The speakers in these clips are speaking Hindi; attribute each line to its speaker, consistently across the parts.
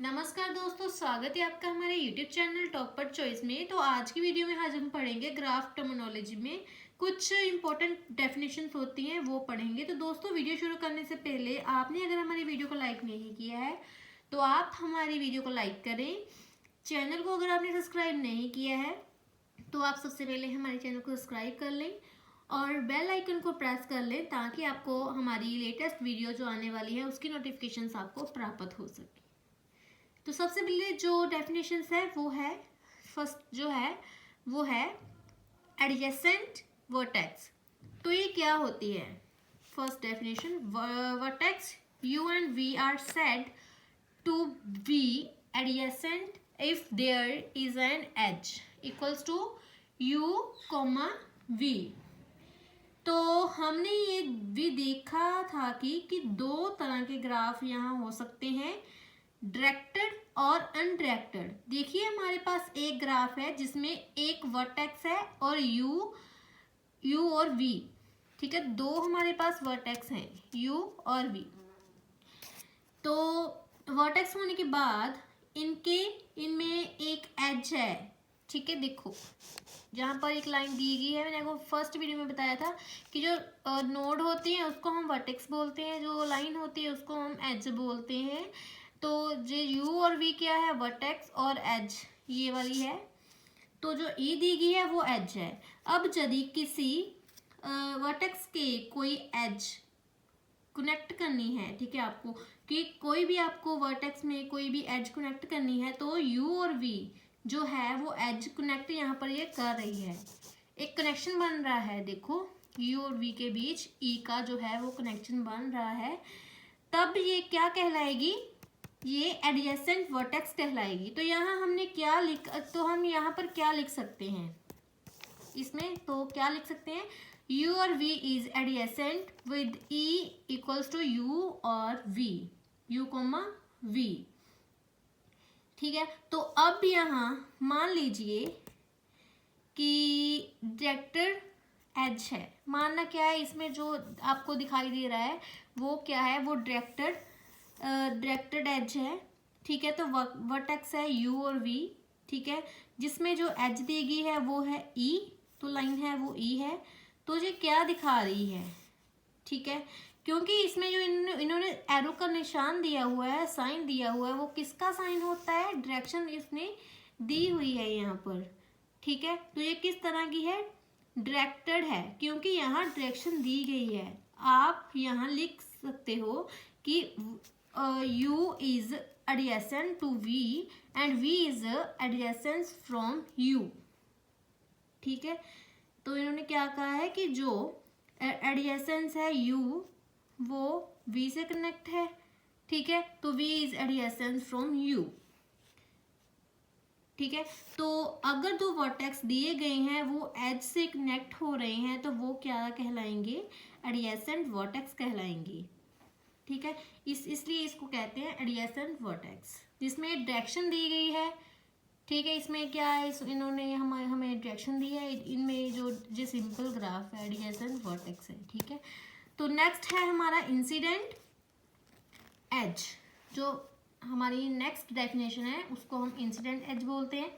Speaker 1: नमस्कार दोस्तों, स्वागत है आपका हमारे YouTube चैनल टॉपर चॉइस में। तो आज की वीडियो में आज हम पढ़ेंगे ग्राफ टर्मिनोलॉजी में कुछ इंपॉर्टेंट डेफिनेशंस होती हैं वो पढ़ेंगे। तो दोस्तों, वीडियो शुरू करने से पहले आपने अगर हमारी वीडियो को लाइक नहीं किया है तो आप हमारी वीडियो को लाइक करें। चैनल को अगर आपने सब्सक्राइब नहीं किया है तो आप सबसे पहले हमारे चैनल को सब्सक्राइब कर लें और बेल आइकन को प्रेस कर लें ताकि आपको हमारी लेटेस्ट वीडियो जो आने वाली है उसकी नोटिफिकेशंस आपको प्राप्त हो सके। तो सबसे पहले जो डेफिनेशंस है वो है, फर्स्ट जो है वो है एडजेसेंट वर्टेक्स। तो ये क्या होती है? First definition, vertex u and v are said to be adjacent if there is an edge equals to u, v। तो हमने ये भी देखा था कि दो तरह के ग्राफ यहाँ हो सकते हैं, डायरेक्टेड और अनडायरेक्टेड। देखिए हमारे पास एक ग्राफ है जिसमें एक वर्टेक्स है और यू और वी, ठीक है, दो हमारे पास वर्टेक्स हैं यू और वी। तो वर्टेक्स होने के बाद इनमें एक एज है, ठीक है। देखो जहाँ पर एक लाइन दी गई है, मैंने आपको फर्स्ट वीडियो में बताया था कि जो नोड होती है उसको हम वर्टेक्स बोलते हैं, जो लाइन होती है उसको हम एज बोलते हैं। तो जो यू और वी क्या है? वर्टेक्स और एज, ये वाली है। तो जो ई दी गई है वो एज है। अब यदि किसी वर्टेक्स के कोई एज कनेक्ट करनी है, ठीक है, आपको कि कोई भी आपको वर्टेक्स में कोई भी एज कनेक्ट करनी है तो यू और वी जो है वो एज कनेक्ट यहाँ पर ये कर रही है, एक कनेक्शन बन रहा है। देखो यू और वी के बीच ई का जो है वो कनेक्शन बन रहा है, तब ये क्या कहलाएगी? ये एडजेसेंट वर्टेक्स कहलाएगी। तो यहाँ हमने क्या तो हम यहाँ पर क्या लिख सकते हैं इसमें? तो क्या लिख सकते हैं? u और v is adjacent with e equals to u और v, u, v, ठीक है। तो अब यहाँ मान लीजिए कि डायरेक्टेड एज है, मानना क्या है, इसमें जो आपको दिखाई दे रहा है वो क्या है? वो डायरेक्टेड एज है, ठीक है। तो वर्टेक्स है u और v, ठीक है, जिसमें जो एज दी गई है वो है e, तो लाइन है वो e है। तो ये क्या दिखा रही है? ठीक है, क्योंकि इसमें जो इन्होंने एरो का निशान दिया हुआ है, साइन दिया हुआ है, वो किसका साइन होता है? डायरेक्शन इसने दी हुई है यहाँ पर, ठीक है। तो ये किस तरह की है? डायरेक्टेड है, क्योंकि यहाँ डायरेक्शन दी गई है। आप यहाँ लिख सकते हो कि u is adjacent to v and v is adjacent from u, ठीक है। तो इन्होंने क्या कहा है कि जो एडजेसेंस है u वो v से कनेक्ट है, ठीक है। तो v is adjacent from u, ठीक है। तो अगर दो वर्टेक्स दिए गए हैं वो एज से कनेक्ट हो रहे हैं तो वो क्या कहलाएंगे? एडजेसेंट वर्टेक्स कहलाएंगे, ठीक है। इसलिए इसको कहते हैं एडजेसेंट वर्टेक्स, जिसमें डायरेक्शन दी गई है, ठीक है। इसमें क्या है? इन्होंने हमें डायरेक्शन दी है, इनमें जो सिंपल ग्राफ है एडजेसेंट वर्टेक्स है, ठीक है। तो नेक्स्ट है हमारा इंसिडेंट एज। जो हमारी नेक्स्ट डेफिनेशन है उसको हम इंसिडेंट एज बोलते हैं।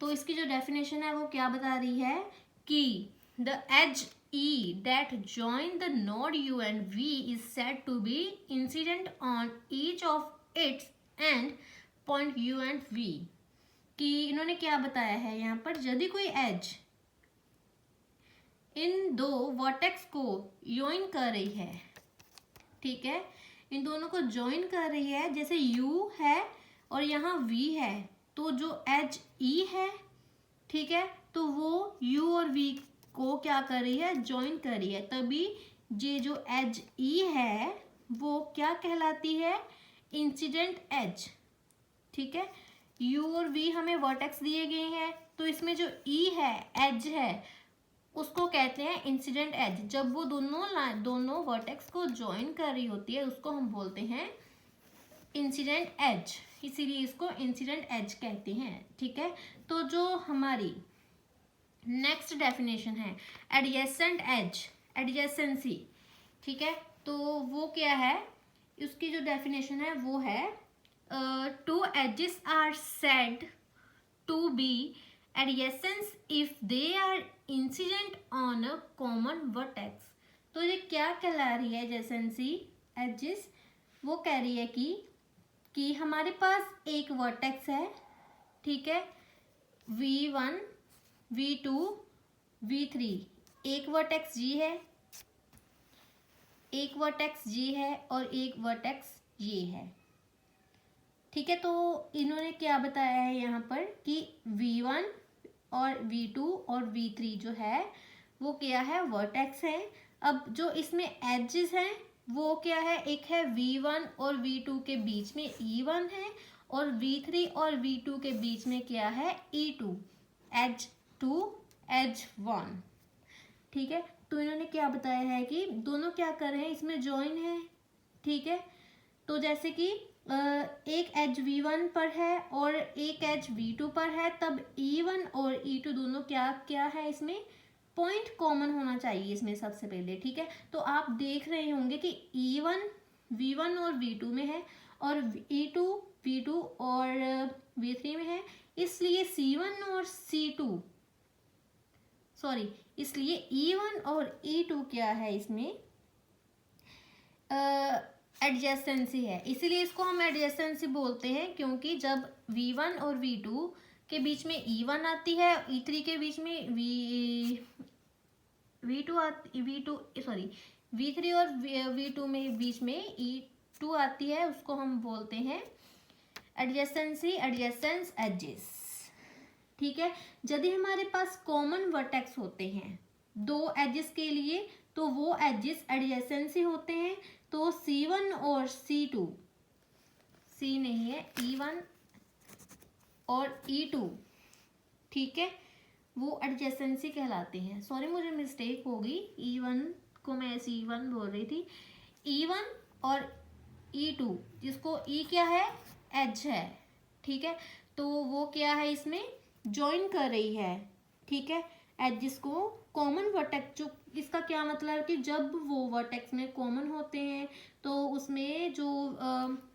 Speaker 1: तो इसकी जो डेफिनेशन है वो क्या बता रही है कि the edge E that join the node U and V is said to be incident on each of its end point U and V। कि इन्होंने क्या बताया है यहाँ पर? यदि कोई एज इन दो वर्टेक्स को ज्वाइन कर रही है, ठीक है, इन दोनों को ज्वाइन कर रही है, जैसे U है और यहाँ V है, तो जो एज E है, ठीक है, तो वो U और V को क्या कर रही है? ज्वाइन कर रही है। तभी ये जो एज E है वो क्या कहलाती है? इंसिडेंट एज, ठीक है। U और V हमें वर्टेक्स दिए गए हैं, तो इसमें जो E है, एज है, उसको कहते हैं इंसिडेंट एज। जब वो दोनों वर्टेक्स को ज्वाइन कर रही होती है उसको हम बोलते हैं इंसिडेंट एज, इसीलिए इसको इंसिडेंट एज कहते हैं, ठीक है। तो जो हमारी नेक्स्ट डेफिनेशन है एडजेसेंट एज, एडजेसेंसी, ठीक है। तो वो क्या है? उसकी जो डेफिनेशन है वो है to edges are said to be adjacent if they are incident on a common vertex। तो ये क्या कहला रही है adjacency edges? वो कह रही है कि हमारे पास एक वर्टेक्स है, ठीक है, V1 V2 V3, एक वर्टेक्स G है, एक वर्टेक्स G है और एक वर्टेक्स ये है, ठीक है। तो इन्होंने क्या बताया है यहाँ पर कि V1 और V2 और V3 जो है वो क्या है, वर्टेक्स है। अब जो इसमें एजेस हैं वो क्या है, एक है V1 और V2 के बीच में E1 है और V3 और V2 के बीच में क्या है, E2, एज 2 एज 1, ठीक है। तो इन्होंने क्या बताया है कि दोनों क्या कर रहे हैं, इसमें जॉइन है, ठीक है। तो जैसे कि एक एज V1 पर है और एक एज V2 पर है, तब E1 और E2 दोनों क्या क्या है, इसमें पॉइंट कॉमन होना चाहिए इसमें सबसे पहले, ठीक है। तो आप देख रहे होंगे कि E1 V1 और V2 में है और E2 V2 और V3 में है, इसलिए C1 और C2 सॉरी इसलिए E1 और E2 क्या है, इसमें एडजेसेंसी है, इसीलिए इसको हम एडजेसेंसी बोलते हैं। क्योंकि जब V1 और V2 के बीच में E1 आती है, E3 के बीच में V3 और V2 में बीच में E2 आती है, उसको हम बोलते हैं एडजेसेंसी, एडजेसेंस एजेस, ठीक है। यदि हमारे पास कॉमन वर्टेक्स होते हैं दो एजेस के लिए, तो वो एजेस एडजेसेंसी होते हैं। तो C1 और C2, C नहीं है, E1 और E2, ठीक है, वो एडजेसेंसी कहलाते हैं। सॉरी मुझे मिस्टेक हो गई, E1 को मैं C1 बोल रही थी। E1 और E2, जिसको E क्या है, एज है, ठीक है, तो वो क्या है, इसमें ज्वाइन कर रही है, ठीक है, एजेस को कॉमन वर्टेक्स। जो इसका क्या मतलब है कि जब वो वर्टेक्स में कॉमन होते हैं तो उसमें जो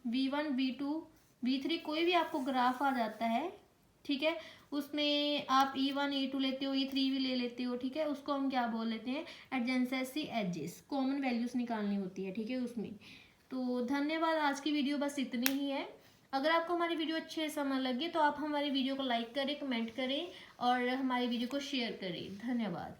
Speaker 1: V1 V2 V3 कोई भी आपको ग्राफ आ जाता है, ठीक है, उसमें आप E1 E2 लेते हो, E3 भी ले लेते हो, ठीक है, उसको हम क्या बोल लेते हैं, एडजेंसी एजेस, कॉमन वैल्यूज निकालनी होती है, ठीक है, उसमें। तो धन्यवाद, आज की वीडियो बस इतनी ही है। अगर आपको हमारी वीडियो अच्छे समय लगे तो आप हमारी वीडियो को लाइक करें, कमेंट करें और हमारी वीडियो को शेयर करें। धन्यवाद।